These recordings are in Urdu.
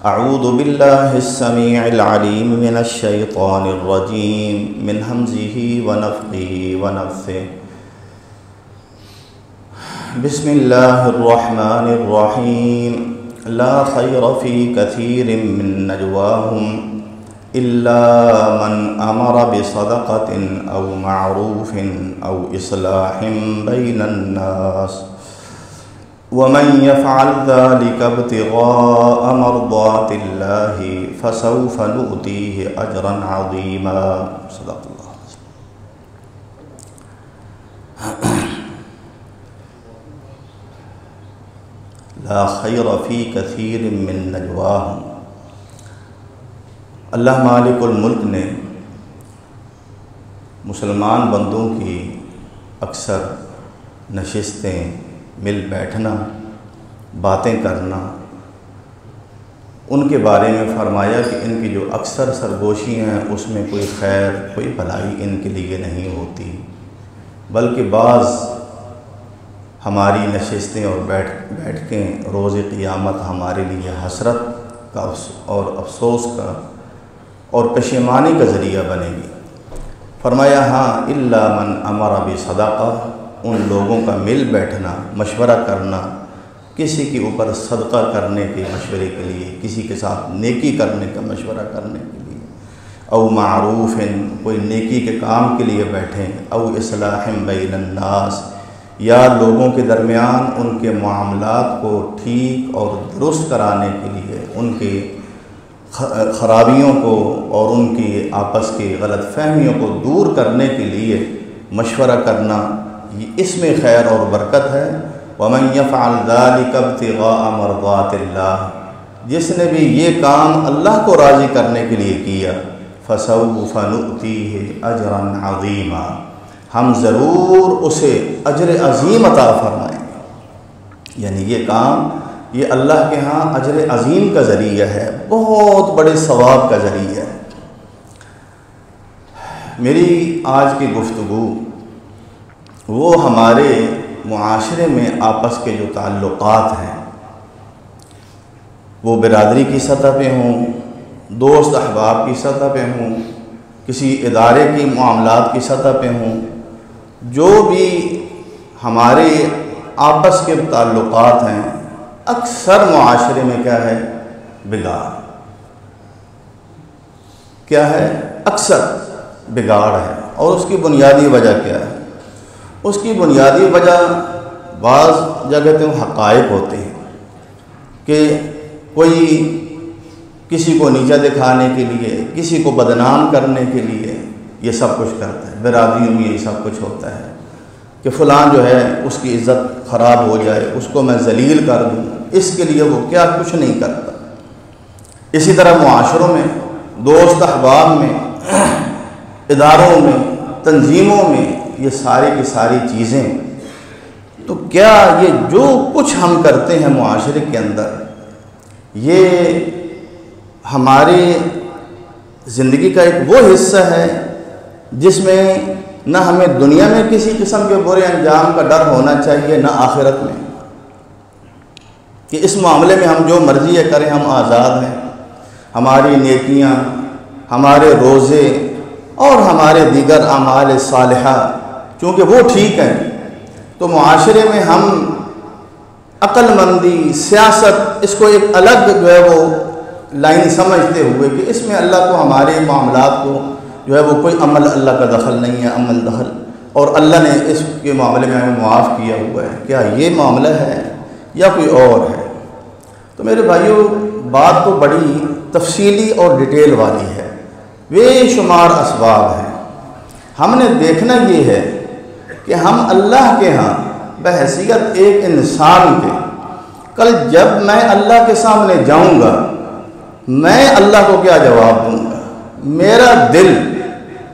اعوذ باللہ السمیع العلیم من الشیطان الرجیم من ہمزہ ونفخہ ونفثہ بسم اللہ الرحمن الرحیم لا خیر فی کثیر من نجواہم الا من امر بصدقۃ او معروف او اصلاح بین الناس ومن يفعل ذلك ابتغاء مرضات الله فسوف نؤتيه اجرا عظيما صدق اللہ. لا خیر فی کثیر من نجواہم. اللہ مالک الملک نے مسلمان بندوں کی اکثر نشستیں، مل بیٹھنا، باتیں کرنا، ان کے بارے میں فرمایا کہ ان کی جو اکثر سرگوشی ہیں اس میں کوئی خیر، کوئی بھلائی ان کے لیے نہیں ہوتی، بلکہ بعض ہماری نشستیں اور بیٹھیں روز قیامت ہمارے لیے حسرت کا اور افسوس کا اور پشیمانی کا ذریعہ بنے گی. فرمایا ہاں الا من امر بصدقہ، ان لوگوں کا مل بیٹھنا، مشورہ کرنا، کسی کے اوپر صدقہ کرنے کے مشورے کے لیے، کسی کے ساتھ نیکی کرنے کا مشورہ کرنے کے لیے، او معروف، کوئی نیکی کے کام کے لیے بیٹھیں، او اصلاح بین الناس، یا لوگوں کے درمیان ان کے معاملات کو ٹھیک اور درست کرانے کے لیے، ان کے خرابیوں کو اور ان کی آپس کی غلط فہمیوں کو دور کرنے کے لیے مشورہ کرنا، اس میں خیر اور برکت ہے. وَمَن يَفْعَلْ ذَلِكَ ابْتِغَاءَ مَرْضَاتِ اللَّهِ، جس نے بھی یہ کام اللہ کو راضی کرنے کے لیے کیا، فَسَوْفَ نُؤْتِيهِ أَجْرًا عَظِيمًا، ہم ضرور اسے اجر عظیم عطا فرمائیں گے. یعنی یہ کام یہ اللہ کے ہاں اجر عظیم کا ذریعہ ہے، بہت بڑے ثواب کا ذریعہ ہے. میری آج کی گفتگو وہ ہمارے معاشرے میں آپس کے جو تعلقات ہیں، وہ برادری کی سطح پہ ہوں، دوست احباب کی سطح پہ ہوں، کسی ادارے کی معاملات کی سطح پہ ہوں، جو بھی ہمارے آپس کے تعلقات ہیں، اکثر معاشرے میں کیا ہے؟ بگاڑ. کیا ہے؟ اکثر بگاڑ ہے. اور اس کی بنیادی وجہ کیا ہے؟ اس کی بنیادی وجہ بعض جگہ تو حقائق ہوتے ہیں کہ کوئی کسی کو نیچا دکھانے کے لیے، کسی کو بدنام کرنے کے لیے یہ سب کچھ کرتا ہے. برادریوں میں یہ سب کچھ ہوتا ہے کہ فلان جو ہے اس کی عزت خراب ہو جائے، اس کو میں ذلیل کر دوں، اس کے لیے وہ کیا کچھ نہیں کرتا. اسی طرح معاشروں میں، دوست احباب میں، اداروں میں، تنظیموں میں، یہ ساری کی ساری چیزیں. تو کیا یہ جو کچھ ہم کرتے ہیں معاشرے کے اندر، یہ ہماری زندگی کا ایک وہ حصہ ہے جس میں نہ ہمیں دنیا میں کسی قسم کے برے انجام کا ڈر ہونا چاہیے، نہ آخرت میں، کہ اس معاملے میں ہم جو مرضی کریں، ہم آزاد ہیں. ہماری نیکیاں، ہمارے روزے اور ہمارے دیگر اعمال صالحہ چونکہ وہ ٹھیک ہیں، تو معاشرے میں ہم عقل مندی، سیاست، اس کو ایک الگ جو ہے وہ لائن سمجھتے ہوئے کہ اس میں اللہ کو ہمارے معاملات کو جو ہے وہ کوئی عمل اللہ کا دخل نہیں ہے، عمل دخل، اور اللہ نے اس کے معاملے میں ہمیں معاف کیا ہوا ہے. کیا یہ معاملہ ہے یا کوئی اور ہے؟ تو میرے بھائیوں، بات تو بڑی تفصیلی اور ڈیٹیل والی ہے، بے شمار اسباب ہیں. ہم نے دیکھنا یہ ہے کہ ہم اللہ کے ہاں بحیثیت ایک انسان کے، کل جب میں اللہ کے سامنے جاؤں گا، میں اللہ کو کیا جواب دوں گا؟ میرا دل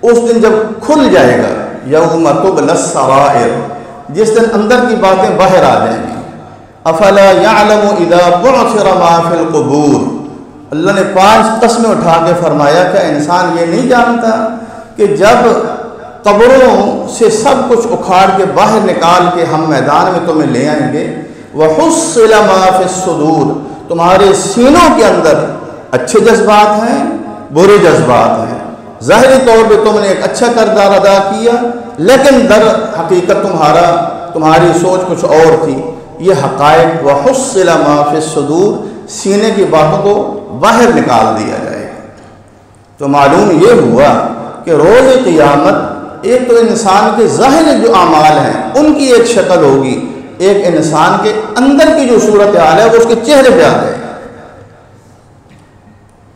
اس دن جب کھل جائے گا، یوم تبلی السرائر، جس دن اندر کی باتیں باہر آ جائیں گی. افلا یعلم اذا بعثر ما فی القبور، اللہ نے 5 قسمیں اٹھا کے فرمایا کہ انسان یہ نہیں جانتا کہ جب قبروں سے سب کچھ اکھاڑ کے باہر نکال کے ہم میدان میں تمہیں لے آئیں گے، وَحُصِّلَ مَا فِي الصُّدُورِ، تمہارے سینوں کے اندر اچھے جذبات ہیں، برے جذبات ہیں، ظاہری طور پہ تم نے ایک اچھا کردار ادا کیا، لیکن در حقیقت تمہاری سوچ کچھ اور تھی۔ یہ حقائق وحصل ما فی الصدور، سینے کی باتوں کو باہر نکال دیا جائے گا۔ تو معلوم یہ ہوا کہ روز قیامت ایک تو انسان کے ظاہر جو اعمال ہیں ان کی ایک شکل ہوگی، ایک انسان کے اندر کی جو صورتحال ہے وہ اس کے چہرے پہ آ جائے گی۔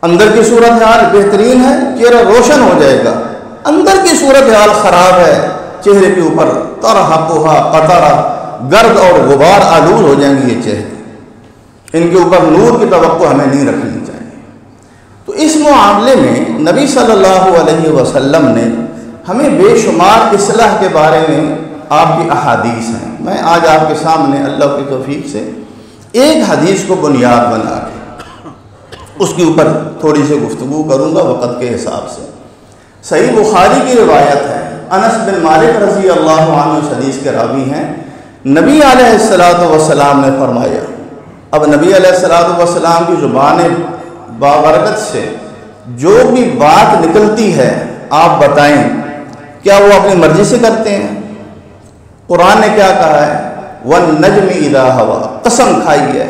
اندر کی صورتحال بہترین ہے، چہرہ روشن ہو جائے گا۔ اندر کی صورتحال خراب ہے، چہرے کے اوپر ترہقھا قطرہ، گرد اور غبار آلود ہو جائیں گے یہ چہرے، ان کے اوپر نور کی توقع ہمیں نہیں رکھنی چاہیے۔ تو اس معاملے میں نبی صلی اللہ علیہ وسلم نے ہمیں بے شمار اصلاح کے بارے میں آپ کی احادیث ہیں۔ میں آج آپ کے سامنے اللہ کی توفیق سے ایک حدیث کو بنیاد بنا کے اس کے اوپر تھوڑی سی گفتگو کروں گا وقت کے حساب سے۔ صحیح بخاری کی روایت ہے، انس بن مالک رضی اللہ عنہ اس حدیث کے راوی ہیں، نبی علیہ السلام نے فرمایا، اب نبی علیہ السلام کی زبان بابرکت سے جو بھی بات نکلتی ہے آپ بتائیں، کیا وہ اپنی مرضی سے کرتے ہیں؟ قرآن نے کیا کہا ہے؟ وَالنَّجْمِ إِذَا هَوَىٰ، قسم کھائی ہے،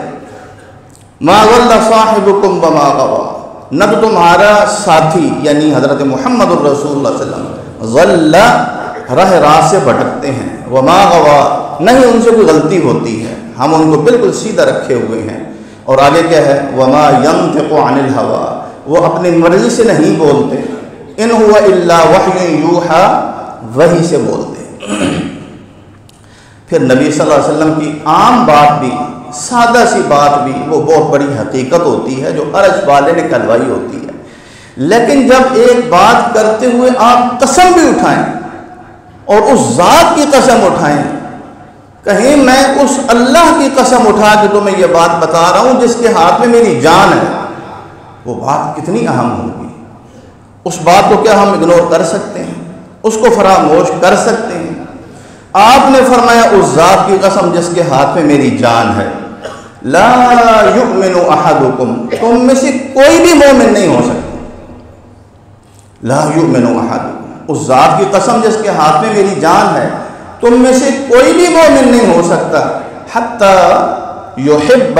مَا ضَلَّ صَاحِبُكُمْ وَمَا غَوَىٰ، نہ تو تمہارا ساتھی یعنی حضرت محمد الرسول اللہ صلی اللہ علیہ وسلم ضَلَّ راہ راست سے بھٹکتے ہیں، وَمَا غَوَىٰ، نہ ہی ان سے کوئی غلطی ہوتی ہے، ہم ان کو بالکل سیدھا رکھے ہوئے ہیں۔ اور آگے کیا ہے؟ وَمَا يَنطِقُ عَنِ الْهَوَىٰ، وہ اپنی مرضی سے نہیں بولتے، إِنْ هُوَ إِلَّا وَحْيٌ يُوحَىٰ، وحی سے بولتے۔ پھر نبی صلی اللہ علیہ وسلم کی عام بات بھی، سادہ سی بات بھی، وہ بہت بڑی حقیقت ہوتی ہے جو عرش والے نے کہلوائی ہوتی ہے۔ لیکن جب ایک بات کرتے ہوئے آپ قسم بھی اٹھائیں اور اس ذات کی قسم اٹھائیں، کہیں میں اس اللہ کی قسم اٹھا کے تمہیں یہ بات بتا رہا ہوں جس کے ہاتھ میں میری جان ہے، وہ بات کتنی اہم ہوگی۔ اس بات کو کیا ہم اگنور کر سکتے ہیں؟ اس کو فراموش کر سکتے ہیں؟ آپ نے فرمایا اس ذات کی قسم جس کے ہاتھ میں میری جان ہے، لا یؤمن احدکم، تم میں سے کوئی بھی مومن نہیں ہو سکتا، لا یؤمن احدکم، اس ذات کی قسم جس کے ہاتھ میں میری جان ہے، تم میں سے کوئی بھی مومن نہیں ہو سکتا حتی یحب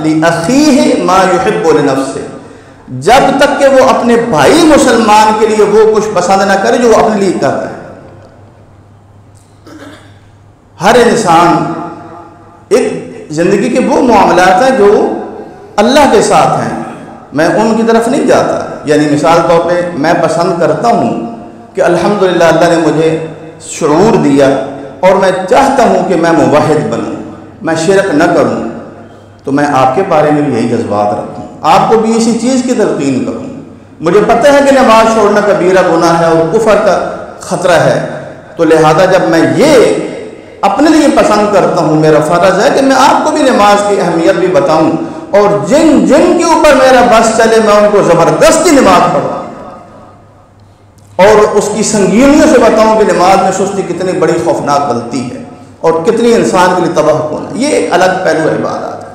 لاخیہ ما یحب لنفسہ، جب تک کہ وہ اپنے بھائی مسلمان کے لیے وہ کچھ پسند نہ کرے جو وہ اپنے لیے کرتا ہے۔ ہر انسان ایک زندگی کے وہ معاملات ہیں جو اللہ کے ساتھ ہیں، میں ان کی طرف نہیں جاتا، یعنی مثال طور پہ میں پسند کرتا ہوں کہ الحمدللہ اللہ نے مجھے شعور دیا اور میں چاہتا ہوں کہ میں موحد بنوں، میں شرک نہ کروں، تو میں آپ کے بارے میں بھی یہی جذبات رکھوں، آپ کو بھی اسی چیز کی تلقین کروں۔ مجھے پتہ ہے کہ نماز چھوڑنا کبیرہ گناہ ہے اور کفر کا خطرہ ہے، تو لہذا جب میں یہ اپنے لیے پسند کرتا ہوں، میرا فرض ہے کہ میں آپ کو بھی نماز کی اہمیت بھی بتاؤں، اور جن کے اوپر میرا بس چلے میں ان کو زبردستی نماز پڑھاؤں اور اس کی سنگینیوں سے بتاؤں کہ نماز میں سستی کتنی بڑی خوفناک غلطی ہے اور کتنی انسان کے لیے تباہ کن ہے۔ یہ ایک الگ پہلو عبادات ہے۔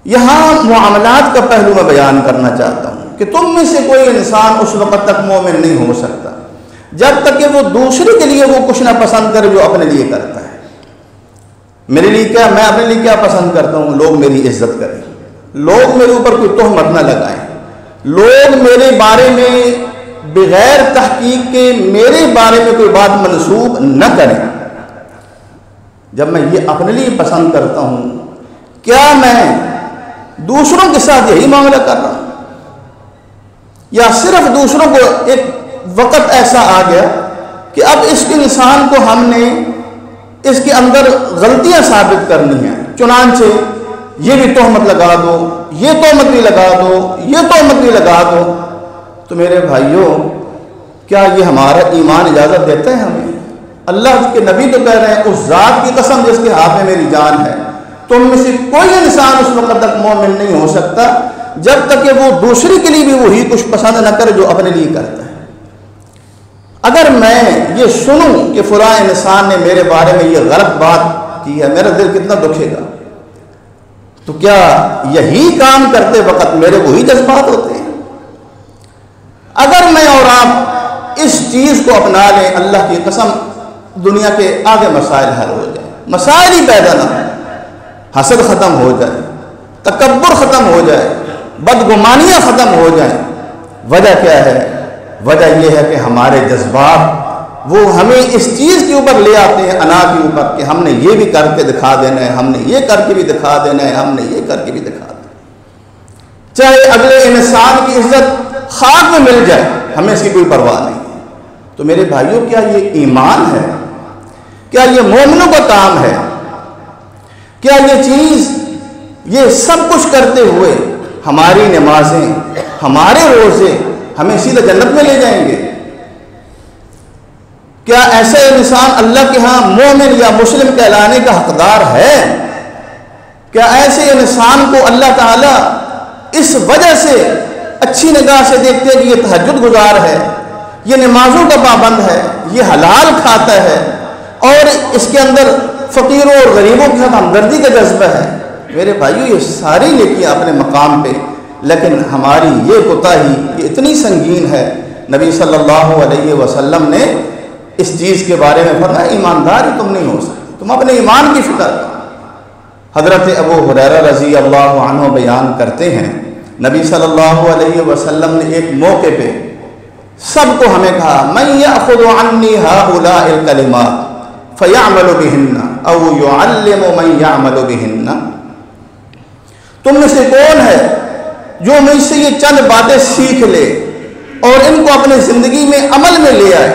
یہاں معاملات کا پہلو میں بیان کرنا چاہتا ہوں کہ تم میں سے کوئی انسان اس وقت تک مومن نہیں ہو سکتا جب تک کہ وہ دوسرے کے لیے وہ کچھ نہ پسند کرے جو اپنے لیے کرتا ہے۔ میرے لیے کیا، میں اپنے لیے کیا پسند کرتا ہوں؟ لوگ میری عزت کریں، لوگ میرے اوپر کوئی تہمت نہ لگائیں، لوگ میرے بارے میں بغیر تحقیق کے میرے بارے میں کوئی بات منسوب نہ کریں۔ جب میں یہ اپنے لیے پسند کرتا ہوں، کیا میں دوسروں کے ساتھ یہی معاملہ کر رہا ہوں؟ یا صرف دوسروں کو ایک وقت ایسا آ گیا کہ اب اس انسان کو ہم نے اس کے اندر غلطیاں ثابت کرنی ہیں، چنانچہ یہ بھی تہمت لگا دو، یہ تہمت بھی لگا دو، یہ تہمت بھی لگا دو۔ تو میرے بھائیوں، کیا یہ ہمارا ایمان اجازت دیتا ہے ہمیں؟ اللہ کے نبی تو کہہ رہے ہیں اس ذات کی قسم جس کے ہاتھ میں میری جان ہے، تم میں سے کوئی انسان اس وقت تک مومن نہیں ہو سکتا جب تک کہ وہ دوسرے کے لیے بھی وہی کچھ پسند نہ کرے جو اپنے لیے کرتا ہے۔ اگر میں یہ سنوں کہ فلاں انسان نے میرے بارے میں یہ غلط بات کی ہے، میرا دل کتنا دکھے گا، تو کیا یہی کام کرتے وقت میرے وہی جذبات ہوتے ہیں؟ اگر میں اور آپ اس چیز کو اپنا لیں، اللہ کی قسم دنیا کے آگے مسائل حل ہو جائیں، مسائل ہی پیدا نہ ہو، حسد ختم ہو جائے، تکبر ختم ہو جائے، بدگمانیاں ختم ہو جائیں۔ وجہ کیا ہے؟ وجہ یہ ہے کہ ہمارے جذبات وہ ہمیں اس چیز کے اوپر لے آتے ہیں، انا کے اوپر، کہ ہم نے یہ بھی کر کے دکھا دینا ہے، ہم نے یہ کر کے بھی دکھا دینا ہے، ہم نے یہ کر کے بھی دکھا دینا ہے، چاہے اگلے انسان کی عزت خاک میں مل جائے، ہمیں اس کی کوئی پرواہ نہیں ہے۔ تو میرے بھائیوں، کیا یہ ایمان ہے؟ کیا یہ مومنوں کا کام ہے؟ کیا یہ چیز، یہ سب کچھ کرتے ہوئے ہماری نمازیں، ہمارے روزے ہمیں سیدھا جنت میں لے جائیں گے؟ کیا ایسا انسان اللہ کے ہاں مومن یا مسلم کہلانے کا حقدار ہے؟ کیا ایسے انسان کو اللہ تعالیٰ اس وجہ سے اچھی نگاہ سے دیکھتے ہیں کہ یہ تہجد گزار ہے، یہ نمازوں کا پابند ہے، یہ حلال کھاتا ہے، اور اس کے اندر فقیروں اور غریبوں کے ساتھ ہمدردی کا جذبہ ہے؟ میرے بھائیو، یہ ساری نیکیاں اپنے مقام پہ، لیکن ہماری یہ کوتاہی یہ اتنی سنگین ہے۔ نبی صلی اللہ علیہ وسلم نے اس چیز کے بارے میں فرمایا، ایماندار ہی تم نہیں ہو سکتے، تم اپنے ایمان کی فکر کرو۔ حضرت ابو ہریرہ رضی اللہ عنہ بیان کرتے ہیں، نبی صلی اللہ علیہ وسلم نے ایک موقع پہ سب کو ہمیں کہا، من یأخذ عنی ہؤلاء الکلمات فیعمل بہن او یعلم من یعمل بہن، تم میں سے کون ہے جو مجھ سے یہ چند باتیں سیکھ لے اور ان کو اپنے زندگی میں عمل میں لے آئے،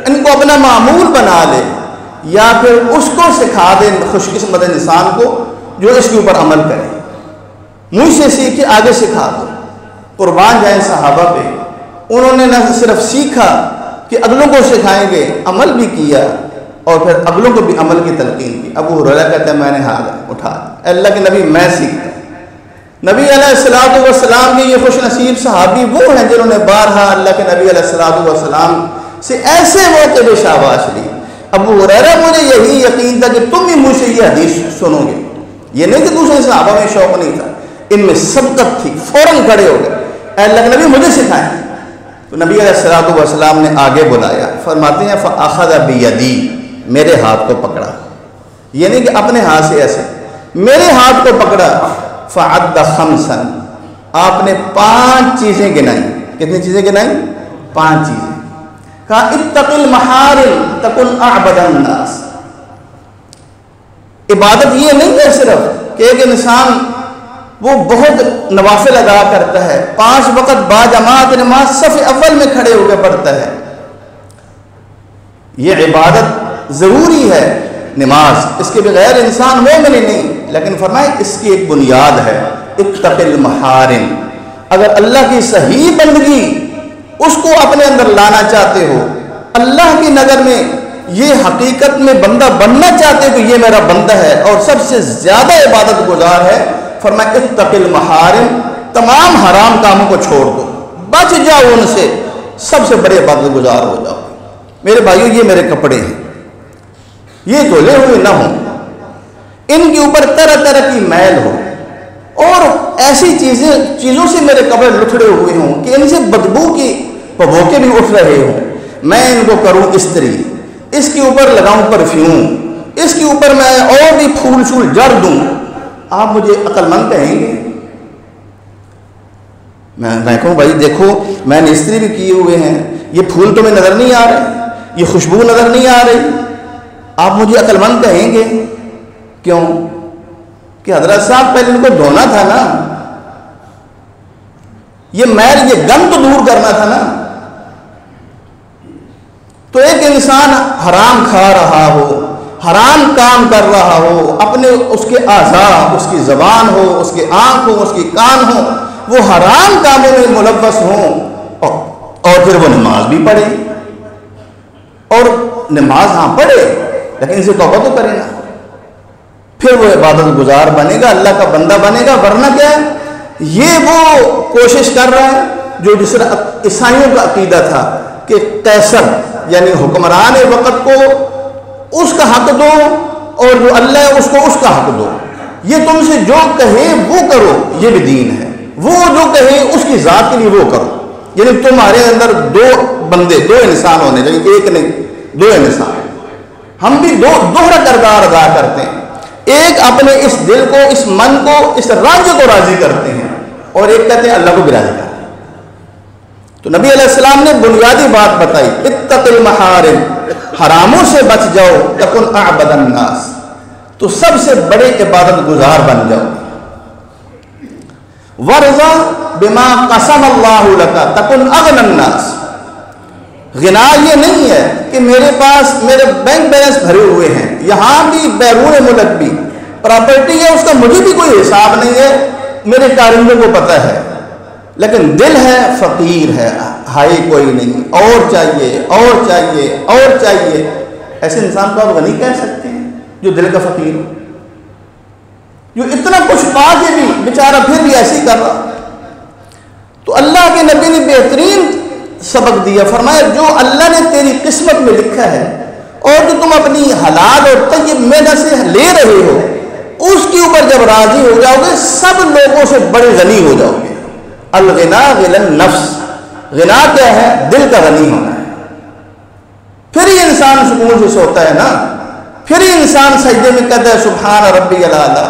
ان کو اپنا معمول بنا لے، یا پھر اس کو سکھا دے خوش قسمت انسان کو جو اس کے اوپر عمل کرے، مجھ سے سیکھ کے آگے سکھا دو۔ قربان جائیں صحابہ پہ، انہوں نے نہ صرف سیکھا کہ اگلوں کو سکھائیں گے، عمل بھی کیا اور پھر اگلوں کو بھی عمل کی تلقین کی۔ ابو ہریرہ کہتے ہیں میں نے ہاتھ اٹھا دیا، اللہ کے نبی میں سیکھتا۔ نبی علیہ الصلوۃ والسلام کے یہ خوش نصیب صحابی وہ ہیں جنہوں نے بارہا اللہ کے نبی علیہ الصلوۃ والسلام سے ایسے موقع پہ شاباش لی۔ ابو ہریرہ مجھے یہی یقین تھا کہ تم بھی مجھ سے یہ حدیث سنو گے، یہ نہیں کہ دوسرے صحابہ میں شوق نہیں تھا، ان میں سبقت تھی، فوراً کھڑے ہو گئے، اے اللہ کے نبی مجھے سکھائیں۔ تو نبی علیہ الصلوۃ والسلام نے آگے بلایا، فرماتے ہیں فأخذ بیدی، میرے ہاتھ کو پکڑا، یہ نہیں کہ اپنے ہاتھ سے ایسے، میرے ہاتھ کو پکڑا، فعد خمسا، آپ نے 5 چیزیں گنائیں۔ کتنی چیزیں گنائیں؟ 5 چیزیں۔ کہا اتق المحارم تکن اعبد الناس، عبادت یہ نہیں ہے صرف کہ ایک انسان وہ بہت نوافل ادا کرتا ہے، 5 وقت باجماعت نماز صف اول میں کھڑے ہو کے پڑھتا ہے، یہ عبادت ضروری ہے نماز، اس کے بغیر انسان مومن ہی نہیں۔ لیکن فرمائے اس کی ایک بنیاد ہے، اتق المحارم، اگر اللہ کی صحیح بندگی اس کو اپنے اندر لانا چاہتے ہو، اللہ کی نظر میں یہ حقیقت میں بندہ بننا چاہتے ہو کہ یہ میرا بندہ ہے اور سب سے زیادہ عبادت گزار ہے، فرمایا اتق المحارم، تمام حرام کاموں کو چھوڑ دو، بچ جاؤ ان سے، سب سے بڑے عبادت گزار ہو جاؤ۔ میرے بھائیو، یہ میرے کپڑے ہیں، یہ دھلے ہوئے نہ ہوں، ان کے اوپر طرح طرح کی میل ہو اور ایسی چیزوں سے میرے کپڑے لتھڑے ہوئے ہوں کہ ان سے بدبو کی بھوکے بھی اٹھ رہے ہوں، میں ان کو کروں استری، اس کے اوپر لگاؤں پرفیوم، اس کے اوپر میں اور بھی پھول شول جڑ دوں، آپ مجھے عقل مند کہیں گے؟ میں کہوں بھائی دیکھو میں نے استری بھی کیے ہوئے ہیں، یہ پھول تمہیں نظر نہیں آ رہے، یہ خوشبو نظر نہیں آ رہی، آپ مجھے عقل مند کہیں گے؟ کیوں کہ حضرت صاحب پہلے ان کو دھونا تھا نا، یہ میل یہ گند تو دور کرنا تھا نا۔ تو ایک انسان حرام کھا رہا ہو، حرام کام کر رہا ہو، اپنے اس کے اعضاء، اس کی زبان ہو، اس کے آنکھ ہو، اس کی کان ہو، وہ حرام کاموں میں ملوث ہوں، اور پھر وہ نماز بھی پڑھے، اور نماز ہاں پڑھے لیکن اسے توبہ تو کرے نا، پھر وہ عبادت گزار بنے گا، اللہ کا بندہ بنے گا۔ ورنہ کیا ہے، یہ وہ کوشش کر رہا ہے جو جس طرح عیسائیوں کا عقیدہ تھا کہ قیصر یعنی حکمران وقت کو اس کا حق دو اور جو اللہ ہے اس کو اس کا حق دو، یہ تم سے جو کہے وہ کرو، یہ بھی دین ہے، وہ جو کہے اس کی ذات کے لیے وہ کرو. یعنی تمہارے اندر دو بندے، دو انسان ہونے چاہیے، ایک نہیں، دو انسان. ہم بھی دوہرا کردار ادا کرتے ہیں. ایک اپنے اس دل کو، اس من کو، اس رنج کو راضی کرتے ہیں، اور ایک کہتے ہیں اللہ کو بھی راضی کرتے ہیں. تو نبی علیہ السلام نے بنیادی بات بتائی، اتق المحارم، حراموں سے بچ جاؤ، تکن اعبد الناس، تو سب سے بڑے عبادت گزار بن جاؤ. ورضا بما قسم اللہ لک تکن اغنی الناس. غنا یہ نہیں ہے کہ میرے پاس میرے بینک بیلنس بھرے ہوئے ہیں، یہاں بھی بیرون ملک بھی پراپرٹی ہے، اس کا مجھے بھی کوئی حساب نہیں ہے، میرے کارندوں کو پتہ ہے، لیکن دل ہے فقیر ہے، ہائی کوئی نہیں، اور چاہیے اور چاہیے اور چاہیے. ایسے انسان کو آپ غنی کہہ سکتے ہیں جو دل کا فقیر ہو، جو اتنا کچھ پا کے بھی بیچارہ پھر بھی ایسے ہی کر رہا. تو اللہ کے نبی نے بہترین سبق دیا، فرمایا جو اللہ نے تیری قسمت میں لکھا ہے اور جو تم اپنی حلال اور طیب محنت سے لے رہے ہو، اس کے اوپر جب راضی ہو جاؤ گے سب لوگوں سے بڑے غنی ہو جاؤ گے. الغنا غنى النفس، غنا کیا ہے؟ دل کا غنی ہونا ہے. پھر ہی انسان سکون سے سوتا ہے نا، پھر ہی انسان سجدے میں کہتا ہے سبحان ربی الاعلیٰ،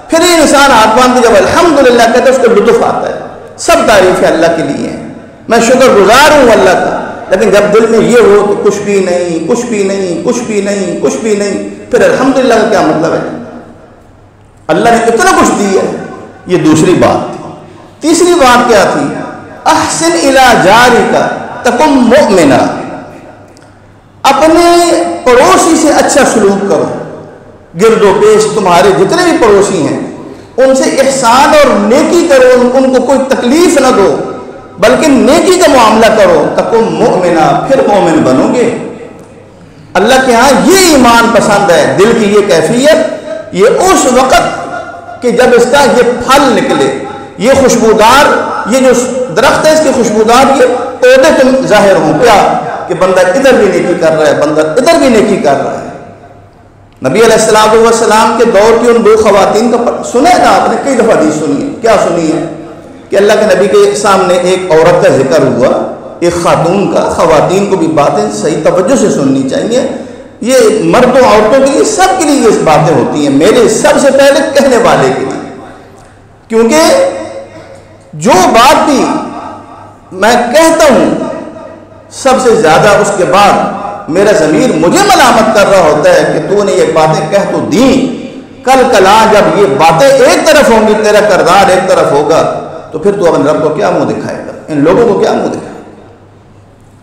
پھر ہی انسان ہاتھ باندھ کے جب الحمدللہ کہتا ہے اس کو لطف آتا ہے. سب تعریفیں اللہ کے لیے ہیں، میں شکر گزار ہوں اللہ کا. لیکن جب دل میں یہ ہو تو کچھ بھی نہیں، کچھ بھی نہیں، کچھ بھی نہیں، کچھ بھی نہیں، پھر الحمدللہ کا کیا مطلب ہے؟ اللہ نے اتنا کچھ دیا ہے. یہ دوسری بات تھی. تیسری بات کیا تھی؟ احسن الی جارک تکن مؤمنا، اپنے پڑوسی سے اچھا سلوک کرو. گرد و پیش تمہارے جتنے بھی پڑوسی ہیں ان سے احسان اور نیکی کرو، ان کو کوئی تکلیف نہ دو بلکہ نیکی کا معاملہ کرو. تکن مؤمنا، پھر مومن بنو گے. اللہ کے ہاں یہ ایمان پسند ہے، دل کی یہ کیفیت، یہ اس وقت کہ جب اس کا یہ پھل نکلے، یہ خوشبودار، یہ جو درخت ہے اس کے خوشبودار یہ پودے تم ظاہر ہوں. کیا کہ بندہ ادھر بھی نیکی کر رہا ہے، بندہ ادھر بھی نیکی کر رہا ہے. نبی علیہ السلام کے دور کی ان دو خواتین کا سنا ہے نا آپ نے، کئی دفعہ حدیث سنی ہے. کیا سنی ہے؟ کہ اللہ کے نبی کے سامنے ایک عورت کا ذکر ہوا، ایک خاتون کا. خواتین کو بھی باتیں صحیح توجہ سے سننی چاہیے. یہ مردوں عورتوں کے لیے سب کے لیے یہ باتیں ہوتی ہیں، میرے سب سے پہلے کہنے والے کے لیے. کیونکہ جو بات بھی میں کہتا ہوں سب سے زیادہ اس کے بعد میرا ضمیر مجھے ملامت کر رہا ہوتا ہے کہ تو نے یہ باتیں کہہ تو دی، کل کلا جب یہ باتیں ایک طرف ہوں گی، تیرا کردار ایک طرف ہوگا، تو پھر تو اپنے رب کو کیا منہ دکھائے گا؟ ان لوگوں کو کیا منہ دکھائے گا؟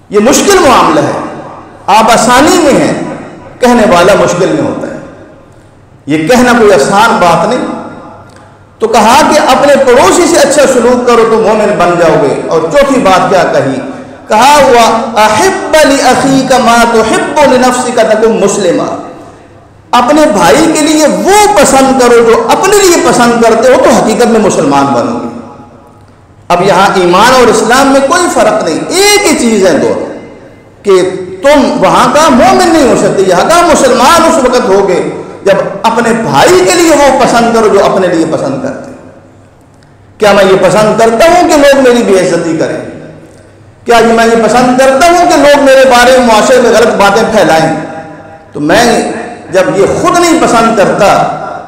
یہ مشکل معاملہ ہے. آپ آسانی میں ہیں، کہنے والا مشکل میں ہوتا ہے. یہ کہنا کوئی آسان بات نہیں. تو کہا کہ اپنے پڑوسی سے اچھا سلوک کرو تو مومن بن جاؤ گے. اور چوتھی بات کیا کہی؟ کہا ہوا احب لاخیک ما تحب لنفسک تکن مسلما، اپنے بھائی کے لیے وہ پسند کرو جو اپنے لیے پسند کرتے ہو تو حقیقت میں مسلمان بنو گے. اب یہاں ایمان اور اسلام میں کوئی فرق نہیں، ایک ہی چیز ہے دونوں، کہ تم وہاں کا مومن نہیں ہو سکتے، یہاں کا مسلمان اس وقت ہوگے جب اپنے بھائی کے لیے وہ پسند کرو جو اپنے لیے پسند کرتے. کیا میں یہ پسند کرتا ہوں کہ لوگ میری بے عزتی کریں؟ کیا میں یہ پسند کرتا ہوں کہ لوگ میرے بارے میں معاشرے میں غلط باتیں پھیلائیں؟ تو میں جب یہ خود نہیں پسند کرتا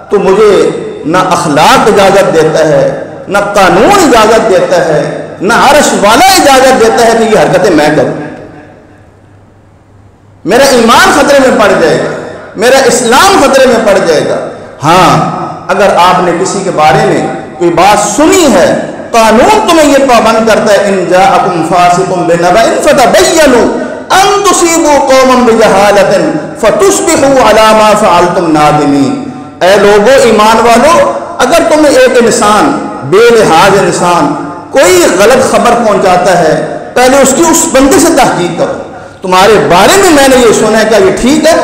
تو مجھے نہ اخلاق اجازت دیتا ہے، نہ قانون اجازت دیتا ہے، نہ عرش والا اجازت دیتا ہے کہ یہ حرکتیں میں کروں. میرا ایمان خطرے میں پڑ جائے گا، میرا اسلام خطرے میں پڑ جائے گا. ہاں اگر آپ نے کسی کے بارے میں کوئی بات سنی ہے، قانون تمہیں یہ پابند کرتا ہے ان جاءکم فاسق بنبأ فتبینوا ان تصیبوا قوما بجہالۃ فتصبحوا علی ما فعلتم نادمین. اے لوگو، ایمان والو، اگر تمہیں ایک انسان، بے لحاظ انسان، کوئی غلط خبر پہنچاتا ہے، پہلے اس کی اس بندے سے تحقیق کرو. تمہارے بارے میں میں نے یہ سنا ہے، کیا یہ ٹھیک ہے؟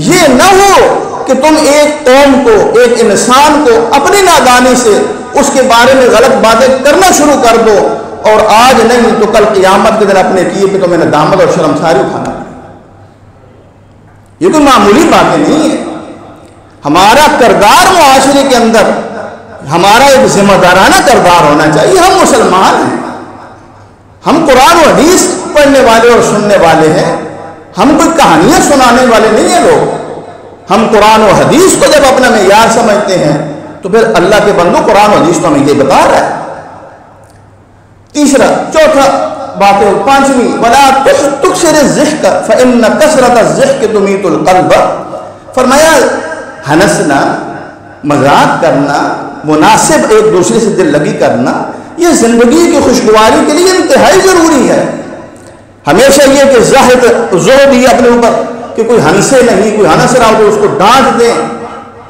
یہ نہ ہو کہ تم ایک قوم کو، ایک انسان کو اپنی نادانی سے اس کے بارے میں غلط باتیں کرنا شروع کر دو، اور آج نہیں تو کل قیامت کے دن اپنے کیے کہ تمہیں ندامت اور شرمساری اٹھانا. یہ کوئی معمولی باتیں نہیں ہے. ہمارا کردار معاشرے کے اندر ہمارا ایک ذمہ دارانہ کردار ہونا چاہیے. ہم مسلمان ہیں, ہم قرآن و حدیث پڑھنے والے اور سننے والے ہیں, ہم کوئی کہانیاں سنانے والے نہیں ہیں لوگ. ہم قرآن و حدیث کو جب اپنا معیار سمجھتے ہیں تو پھر اللہ کے بندو قرآن و حدیث تو ہمیں یہ بتا رہا ہے. تیسرا, چوتھا بات ہے, پانچویں, وَلَا تُكْثِرِ الضِّحْكَ فَإِنَّ كَثْرَةَ الضِّحْكِ تُمِيتُ الْقَلْبَ. فرمایا ہنسنا, مذاق کرنا, مناسب ایک دوسرے سے دل لگی کرنا, یہ زندگی کی خوشگواری کے لیے انتہائی ضروری ہے. ہمیشہ یہ کہ زہد ہی اپنے اوپر کہ کوئی ہنسے نہیں, کوئی ہنس رہا ہو تو اس کو ڈانٹ دیں,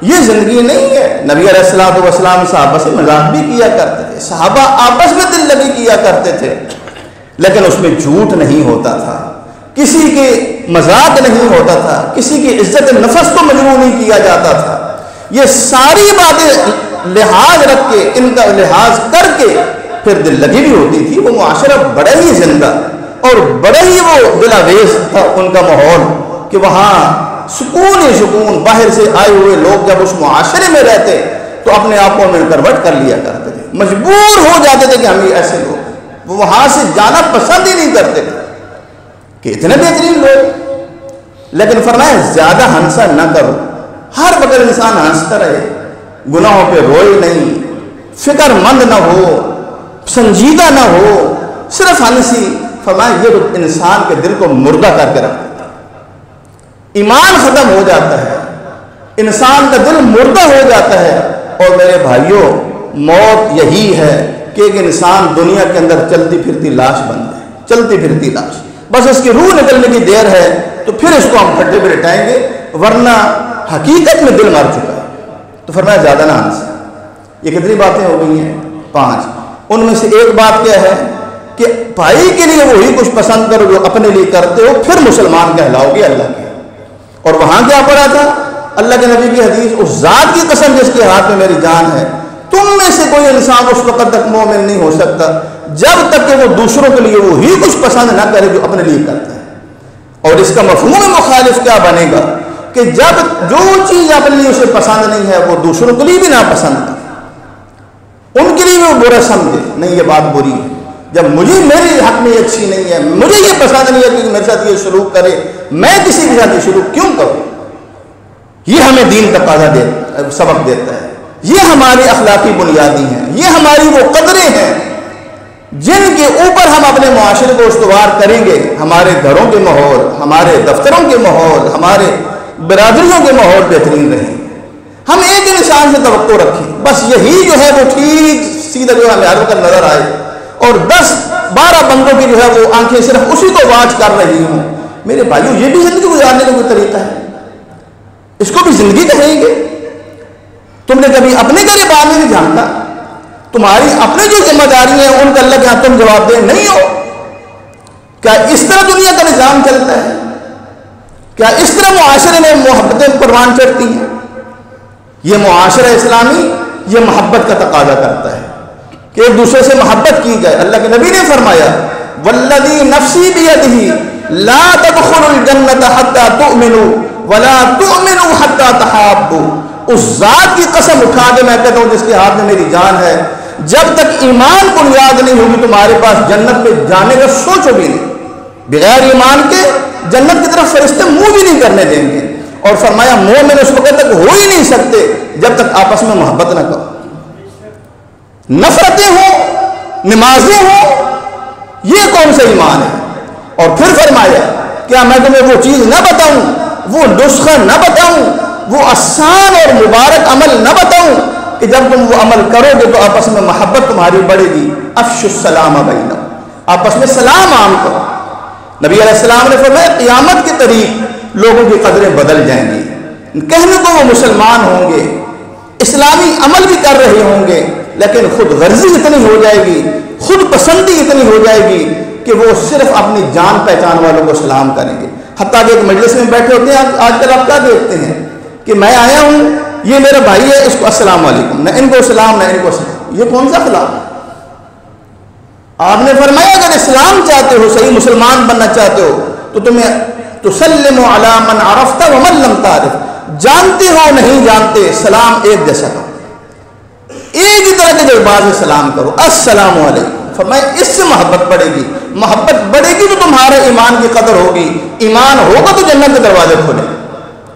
یہ زندگی نہیں ہے. نبی علیہ الصلوۃ والسلام صحابہ سے مذاق بھی کیا کرتے تھے, صحابہ آپس میں دل لگی کیا کرتے تھے, لیکن اس میں جھوٹ نہیں ہوتا تھا, کسی کے مذاق نہیں ہوتا تھا, کسی کی عزت نفس کو مجروح نہیں کیا جاتا تھا. یہ ساری باتیں لحاظ رکھ کے, ان کا لحاظ کر کے پھر دل لگی بھی ہوتی تھی. وہ معاشرہ بڑا ہی زندہ اور بڑا ہی وہ دلاویز تھا ان کا ماحول کہ وہاں سکون ہی سکون. باہر سے آئے ہوئے لوگ جب اس معاشرے میں رہتے تو اپنے آپ کو کنورٹ کر لیا کرتے تھے, مجبور ہو جاتے تھے کہ ہم ایسے لوگ, وہ وہاں سے جانا پسند ہی نہیں کرتے تھے کہ اتنے بہترین لوگ. لیکن فرمایا زیادہ ہنسا نہ کرو, ہر وقت انسان ہنستا رہے, گناہوں پہ روئے نہیں, فکر مند نہ ہو, سنجیدہ نہ ہو, صرف ہنسی. فرمایا یہ تو انسان کے دل کو مردہ کر کے رکھتا ہے, ایمان ختم ہو جاتا ہے, انسان کا دل مردہ ہو جاتا ہے. اور میرے بھائیوں, موت یہی ہے کہ ایک انسان دنیا کے اندر چلتی پھرتی لاش بن جائے, چلتی پھرتی لاش, بس اس کی روح نکلنے کی دیر ہے تو پھر اس کو ہم پھٹے پہ لٹائیں گے, ورنہ حقیقت میں دل مر چکا ہے. تو فرمایا زیادہ نہ ہنسیں. یہ کتنی باتیں ہو گئی ہیں؟ 5. ان میں سے ایک بات کیا ہے کہ بھائی کے لیے وہی کچھ پسند کرو جو اپنے لیے کرتے ہو, پھر مسلمان کہلاؤ گے اللہ کے. اور وہاں کیا پڑا تھا؟ اللہ کے نبی کی حدیث, اس ذات کی قسم جس کے ہاتھ میں میری جان ہے, تم میں سے کوئی انسان اس وقت تک مومن نہیں ہو سکتا جب تک کہ وہ دوسروں کے لیے وہی کچھ پسند نہ کرے جو اپنے لیے کرتا ہے. اور اس کا مفہوم مخالف کیا بنے گا کہ جب جو چیز اپنے لیے اسے پسند نہیں ہے وہ دوسروں کے لیے بھی ناپسند ہے, ان کے لیے وہ برا سمجھے, نہیں یہ بات بری ہے. جب مجھے میرے حق میں یہ اچھی نہیں ہے, مجھے یہ پسند نہیں ہے کہ میرے ساتھ یہ سلوک کرے, میں کسی کے ساتھ یہ سلوک کیوں کروں؟ یہ ہمیں دین تقاضا سبق دیتا ہے. یہ ہماری اخلاقی بنیادی ہیں, یہ ہماری وہ قدریں ہیں جن کے اوپر ہم اپنے معاشرے کو استوار کریں گے. ہمارے گھروں کے ماحول, ہمارے دفتروں کے ماحول, ہمارے برادریوں کے ماحول بہترین رہیں. ہم ایک انسان سے توقع رکھیں, بس یہی جو ہے وہ ٹھیک سیدھا جو ہمیں ہر وقت نظر آئے, اور 10-12 بندوں کی جو ہے وہ آنکھیں صرف اسی کو واچ کر رہی ہوں. میرے بھائیوں, یہ بھی زندگی گزارنے کا کوئی طریقہ ہے؟ اس کو بھی زندگی کہیں گے؟ تم نے کبھی اپنے گھر بار نہیں جانتا, تمہاری اپنی جو ذمہ داری ہیں ان کا اللہ کے ہاں تم جواب دہ نہیں ہو. کیا اس طرح دنیا کا نظام چلتا ہے؟ کیا اس طرح معاشرے میں محبتیں پروان چڑھتی ہیں؟ یہ معاشرہ اسلامی یہ محبت کا تقاضا کرتا ہے کہ ایک دوسرے سے محبت کی جائے. اللہ کے نبی نے فرمایا, والذی نفسی بیدہ لا تدخلوا الجنة حتى تؤمنوا ولا تؤمنوا حتى تحابوا. اس ذات کی قسم اٹھا کے میں کہتا ہوں جس کے ہاتھ میں میری جان ہے, جب تک ایمان بنیاد نہیں ہوگی تمہارے پاس جنت میں جانے کا سوچو بھی نہیں. بغیر ایمان کے جنت کی طرف فرشتے منہ بھی نہیں کرنے دیں گے. اور فرمایا مومن اس وقت تک ہو ہی نہیں سکتے جب تک آپس میں محبت نہ کرو. نفرتیں ہوں, نمازیں ہوں, یہ کون سا ایمان ہے؟ اور پھر فرمایا, کیا میں تمہیں وہ چیز نہ بتاؤں, وہ نسخہ نہ بتاؤں, وہ آسان اور مبارک عمل نہ بتاؤں کہ جب تم وہ عمل کرو گے تو آپس میں محبت تمہاری بڑھے گی. افشوا السلام بینکم, آپس میں سلام عام کرو. نبی علیہ السلام نے فرمایا قیامت کے قریب لوگوں کی قدریں بدل جائیں گی. کہنے کو وہ مسلمان ہوں گے, اسلامی عمل بھی کر رہے ہوں گے, لیکن خود غرضی اتنی ہو جائے گی, خود پسندی اتنی ہو جائے گی کہ وہ صرف اپنی جان پہچان والوں کو سلام کریں گے. حتیٰ کہ ایک مجلس میں بیٹھے ہوتے ہیں, آج کل آپ کیا دیکھتے ہیں کہ میں آیا ہوں, یہ میرا بھائی ہے, اس کو السلام علیکم, نہ ان کو سلام نہ ان کو سلام. یہ کون سا اخلاق ہے؟ آپ نے فرمایا اگر اسلام چاہتے ہو, صحیح مسلمان بننا چاہتے ہو, تو تمہیں تسلم علی من عرفت ومن لم تعرف, جانتے ہو نہیں جانتے سلام ایک جیسا کرو، ایک ہی طرح کے جذبات سے سلام کرو، السلام علیکم۔ فرمایا اس سے محبت بڑھے گی، محبت بڑھے گی تو تمہارے ایمان کی قدر ہوگی، ایمان ہوگا تو جنت کے دروازے کھولے۔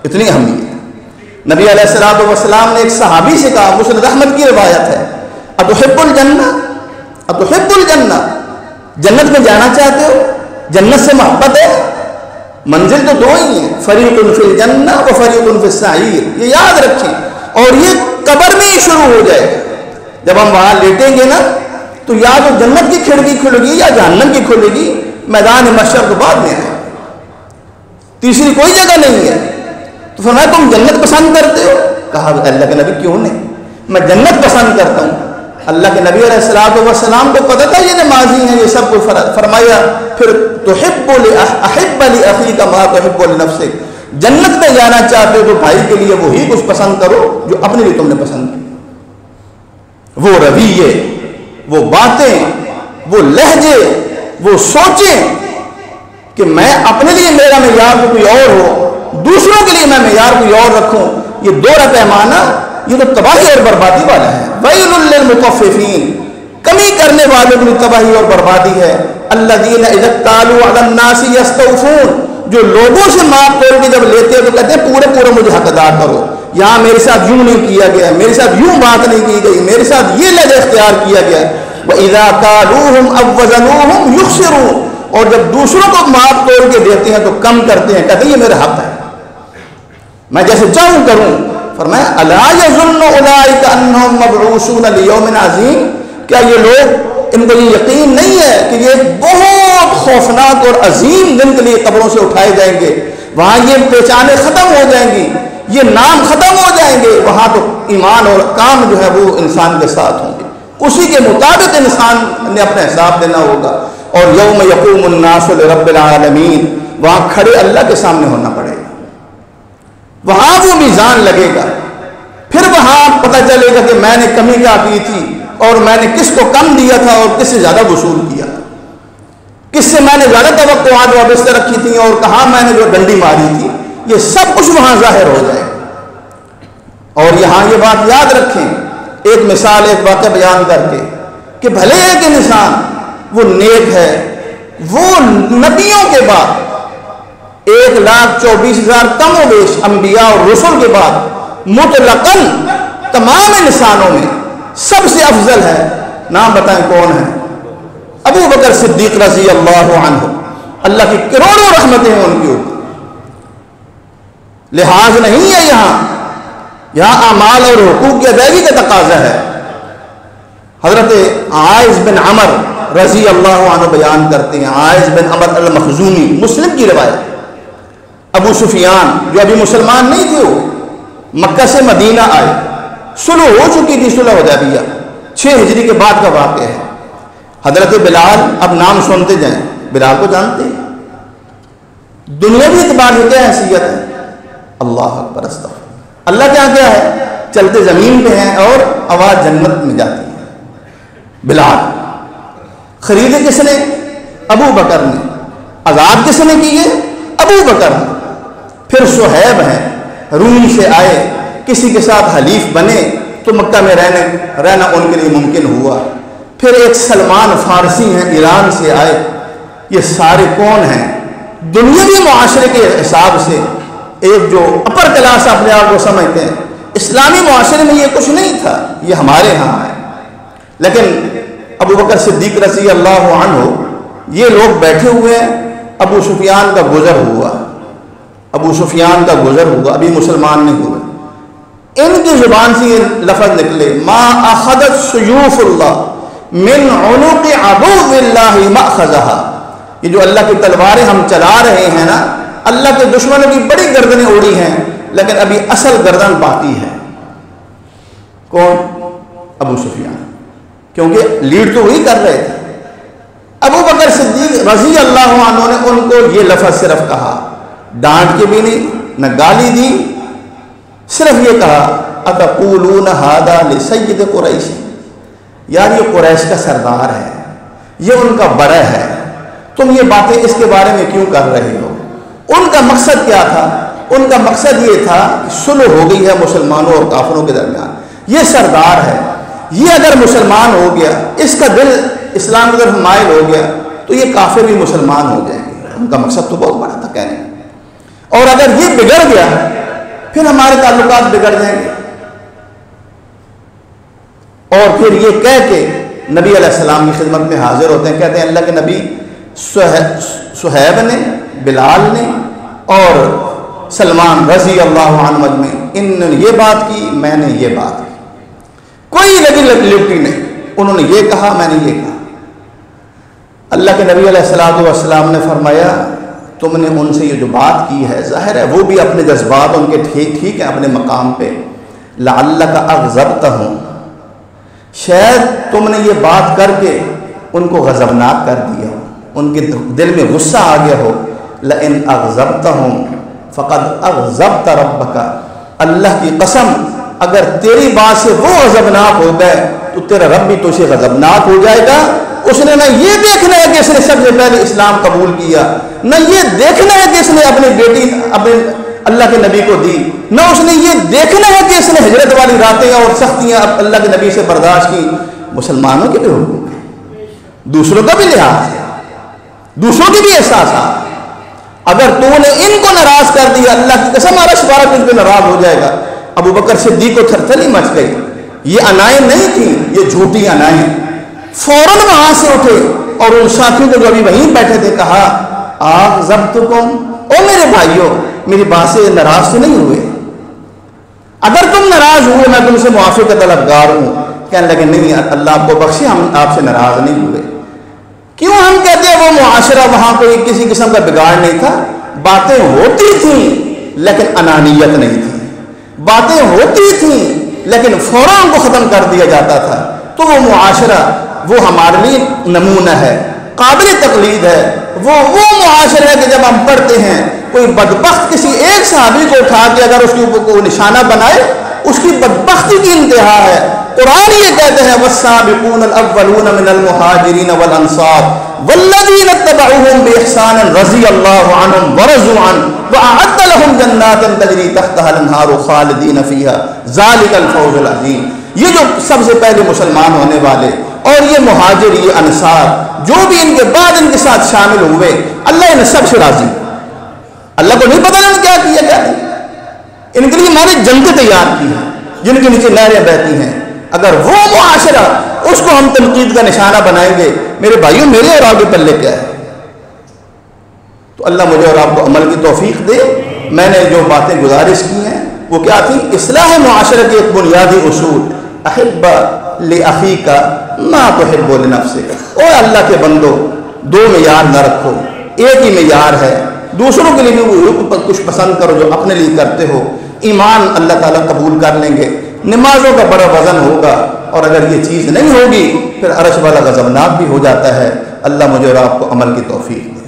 اتنی اہمیت۔ نبی علیہ الصلوۃ والسلام نے ایک صحابی سے کہا، مسند احمد کی روایت ہے، اتحب الجنہ، اتحب الجنہ، جنت میں جانا چاہتے ہو؟ جنت سے محبت ہے؟ منزل تو دو ہی ہیں، فریق فی الجنہ و فریق فی السعیر، یہ یاد رکھیں، اور یہ قبر میں ہی شروع ہو جائے گا۔ جب ہم وہاں لیٹیں گے نا تو یا تو جنت کی کھڑکی کھلے گی یا جہنم کی کھلے گی، میدان محشر تو بعد میں آئے، تیسری کوئی جگہ نہیں ہے۔ تو فرمایا تم جنت پسند کرتے ہو؟ کہا اللہ کے نبی کیوں نہیں، میں جنت پسند کرتا ہوں۔ اللہ کے نبی علیہ الصلوۃ والسلام کو پتہ تھا یہ نمازی ہیں، یہ سب کچھ فرمایا پھر تحب احب لاخیک ما تحب لنفسک، جنت میں جانا چاہتے ہو تو بھائی کے لیے وہی کچھ پسند کرو جو اپنے لیے تم نے پسند کیا، وہ رویے، وہ باتیں، وہ لہجے، وہ سوچیں کہ میں اپنے لیے میرا معیار کوئی اور ہو، دوسروں کے لیے میں معیار کوئی اور رکھوں، یہ دو پیمانہ یہ تو تباہی اور بربادی والا ہے۔ ویل للمطففین، کمی کرنے والوں کے لیے تباہی اور بربادی ہے۔ الذین اذا اکتالوا علی الناس یستوفون، جو لوگوں سے ماپ تول کے جب لیتے ہیں تو کہتے ہیں پورے پورے مجھے حق ادا کرو، یہاں میرے ساتھ یوں نہیں کیا گیا، میرے ساتھ یوں بات نہیں کی گئی، میرے ساتھ یہ لہجہ اختیار کیا گیا۔ وَإِذَا كَالُوهُمْ أَوْ وَزَنُوهُمْ يُخْسِرُونَ، اور جب دوسروں کو ماپ تول کے دیتے ہیں تو کم کرتے ہیں، کہتے ہیں یہ میرا حق ہے، میں جیسے چاہوں کروں۔ فرمایا أَلَا يَظُنُّ أُولَٰئِكَ أَنَّهُمْ مَبْعُوثُونَ لِيَوْمٍ عَظِيمٍ، کیا یہ لوگ ان کو یہ یقین نہیں ہے کہ یہ بہت خوفناک اور عظیم دن کے لیے قبروں سے اٹھائے جائیں گے، وہاں یہ پہچانیں ختم ہو جائیں گی، یہ نام ختم ہو جائیں گے، وہاں تو ایمان اور کام جو ہے وہ انسان کے ساتھ ہوں گے، اسی کے مطابق انسان نے اپنا حساب دینا ہوگا۔ اور یوم یقوم الناس لرب العالمین، وہاں کھڑے اللہ کے سامنے ہونا پڑے گا، وہاں وہ میزان لگے گا، پھر وہاں پتہ چلے گا کہ میں نے کمی کیا کی تھی اور میں نے کس کو کم دیا تھا اور کس سے زیادہ وصول کیا تھا، کس سے میں نے زیادہ توقعات وابستہ رکھی تھیں اور کہاں میں نے جو ڈنڈی ماری تھی، یہ سب کچھ وہاں ظاہر ہو جائے گا۔ اور یہاں یہ بات یاد رکھیں، ایک مثال، ایک واقعہ بیان کر کے، کہ بھلے ایک انسان وہ نیک ہے، وہ نبیوں کے بعد 1,24,000 کم و بیش انبیاء اور رسول کے بعد مطلقاً تمام انسانوں میں سب سے افضل ہے، نام بتائیں کون ہے؟ ابو بکر صدیق رضی اللہ عنہ، اللہ کی کروڑوں رحمتیں ہیں ان کے اوپر، لحاظ نہیں ہے یہاں اعمال اور حقوق کی ادائیگی کا تقاضا ہے۔ حضرت عائذ بن عمر رضی اللہ عنہ بیان کرتے ہیں، عائذ بن عمر المخزومی، مسلم کی روایت، ابو سفیان جو ابھی مسلمان نہیں تھے، وہ مکہ سے مدینہ آئے، صلح ہو چکی تھی، صلح حدیبیہ 6 ہجری کے بعد کا واقعہ ہے۔ حضرت بلال، اب نام سنتے جائیں، بلال کو جانتے ہیں، دنیاوی اعتبار سے کیا حیثیت ہے؟ اللہ اکبر، استغفر اللہ کیا ہے، چلتے زمین پہ ہیں اور آواز جنت میں جاتی ہے۔ بلال خریدے کس نے؟ ابو بکر نے۔ آزاد کس نے کیے؟ ابو بکر نے۔ پھر صہیب ہیں، روم سے آئے، کسی کے ساتھ حلیف بنے تو مکہ میں رہنا ان کے لیے ممکن ہوا۔ پھر ایک سلمان فارسی ہیں، ایران سے آئے۔ یہ سارے کون ہیں؟ دنیاوی معاشرے کے حساب سے ایک جو اپر کلاس اپنے آپ کو سمجھتے ہیں، اسلامی معاشرے میں یہ کچھ نہیں تھا، یہ ہمارے ہاں ہے۔ لیکن ابو بکر صدیق رضی اللہ عنہ، یہ لوگ بیٹھے ہوئے ہیں، ابو سفیان کا گزر ہوا، ابو سفیان کا گزر ہوا، ابھی مسلمان نہیں ہوئے۔ ان کی زبان سے یہ لفظ نکلے، ما اخذت سیوف اللہ من عنق عدو اللہ ماخذها، یہ جو اللہ کی تلواریں ہم چلا رہے ہیں نا، اللہ کے دشمنوں کی بڑی گردنیں اڑی ہیں، لیکن ابھی اصل گردن باقی ہے۔ کون؟ ابو سفیان، کیونکہ لیڈ تو وہی کر رہے تھے۔ ابو بکر صدیق رضی اللہ عنہ نے ان کو یہ لفظ صرف کہا، ڈانٹ کے بھی نہیں، نہ گالی دی، صرف یہ کہا، اتقولون ھذا لسید قریش، یار یہ قریش کا سردار ہے، یہ ان کا بڑا ہے، تم یہ باتیں اس کے بارے میں کیوں کر رہے ہو؟ ان کا مقصد کیا تھا؟ ان کا مقصد یہ تھا کہ صلح ہو گئی ہے مسلمانوں اور کافروں کے درمیان، یہ سردار ہے، یہ اگر مسلمان ہو گیا، اس کا دل اسلام کی طرف مائل ہو گیا تو یہ کافر بھی مسلمان ہو جائیں گے۔ ان کا مقصد تو بہت بڑا تھا کہنے میں، اور اگر یہ بگڑ گیا پھر ہمارے تعلقات بگڑ جائیں گے۔ اور پھر یہ کہہ کے نبی علیہ السلام کی خدمت میں حاضر ہوتے ہیں، کہتے ہیں اللہ کے نبی صہیب نے، بلال نے اور سلمان رضی اللہ عنہ اجمعین، انہوں نے یہ بات کی، میں نے یہ بات کی، کوئی لگی لپٹی نہیں، انہوں نے یہ کہا، میں نے یہ کہا۔ اللہ کے نبی علیہ السلام نے فرمایا تم نے ان سے یہ جو بات کی ہے، ظاہر ہے وہ بھی اپنے جذبات ان کے ٹھیک ہیں اپنے مقام پہ، لعلک اغضبتہم، شاید تم نے یہ بات کر کے ان کو غضبناک کر دیا ہو، ان کے دل میں غصہ آ گیا ہو۔ لئن اغضبتہم فقد اغضبت ربک، اللہ کی قسم اگر تیری بات سے وہ غضبناک ہو گئے تو تیرا رب بھی تو سے غضبناک ہو جائے گا۔ اس نے نہ یہ دیکھنا ہے کہ اس نے سب سے پہلے اسلام قبول کیا، نہ یہ دیکھنا ہے کہ اس نے اپنی بیٹی اپنے اللہ کے نبی کو دی، نہ اس نے یہ دیکھنا ہے کہ اس نے ہجرت والی راتیں اور سختیاں اللہ کے نبی سے برداشت کی۔ مسلمانوں کے بھی حقوق ہیں، دوسروں کا بھی لحاظ ہے، دوسروں کی بھی احساسات۔ اگر تو نے ان کو ناراض کر دیا، اللہ کی قسم عرش بارہ تجھ پہ ناراض ہو جائے گا۔ ابو بکر صدیق کو تھرتھری مچ گئی، یہ انائیں نہیں تھیں، یہ جھوٹی انائیں۔ فوراً وہاں سے اٹھے اور ان ساتھیوں کو جو ابھی وہیں بیٹھے تھے کہا اغضبتکم، او میرے بھائیوں میری بات سے ناراض تو نہیں ہوئے؟ اگر تم ناراض ہوئے میں تم سے معافی کا طلبگار ہوں۔ کہنے لگے نہیں اللہ آپ کو بخشے، ہم آپ سے ناراض نہیں ہوئے۔ کیوں؟ ہم کہتے ہیں وہ معاشرہ وہاں کوئی کسی قسم کا بگاڑ نہیں تھا، باتیں ہوتی تھیں لیکن انانیت نہیں تھی، باتیں ہوتی تھیں لیکن فوراً ان کو ختم کر دیا جاتا تھا۔ تو وہ معاشرہ وہ ہمارے لیے نمونہ ہے، قابل تقلید ہے۔ وہ معاشرہ ہے کہ جب ہم پڑھتے ہیں کوئی بدبخت کسی ایک صحابی کو اٹھا کے اگر اس کے اوپر کوئی نشانہ بنائے، اس کی بدبختی کی انتہا ہے۔ قرآن یہ کہتے ہیں والسابقون الاولون من المہاجرین والانصار والذین اتبعوہم باحسان رضی اللہ عنہم ورضوا عنہ واعد لهم جنات تجری تحتها الانہار خالدین فیہا ذلک الفوز العظیم۔ یہ جو سب سے پہلے مسلمان ہونے والے اور یہ مہاجر، یہ انصار، جو بھی ان کے بعد ان کے ساتھ شامل ہوئے، اللہ ان سب سے راضی۔ اللہ کو نہیں پتہ انہوں نے کیا کیا، کیا نہیں، ان کے لیے ہماری جنتیں تیار کی ہیں جن کے نیچے نہریں بہتی ہیں۔ اگر وہ معاشرہ اس کو ہم تنقید کا نشانہ بنائیں گے، میرے بھائیوں میرے اور آپ کے پلے کیا ہے؟ تو اللہ مجھے اور آپ کو عمل کی توفیق دے۔ میں نے جو باتیں گزارش کی ہیں وہ کیا تھی؟ اصلاح معاشرہ کے ایک بنیادی اصول، احب لاخیک ما تحب لنفسک۔ اے اللہ کے بندو، دو معیار نہ رکھو، ایک ہی معیار ہے۔ دوسروں کے لیے بھی وہ کچھ پسند کرو جو اپنے لیے کرتے ہو۔ ایمان اللہ تعالیٰ قبول کر لیں گے، نمازوں کا بڑا وزن ہوگا، اور اگر یہ چیز نہیں ہوگی پھر عرش والا غضبناک بھی ہو جاتا ہے۔ اللہ مجھے اور آپ کو عمل کی توفیق دے۔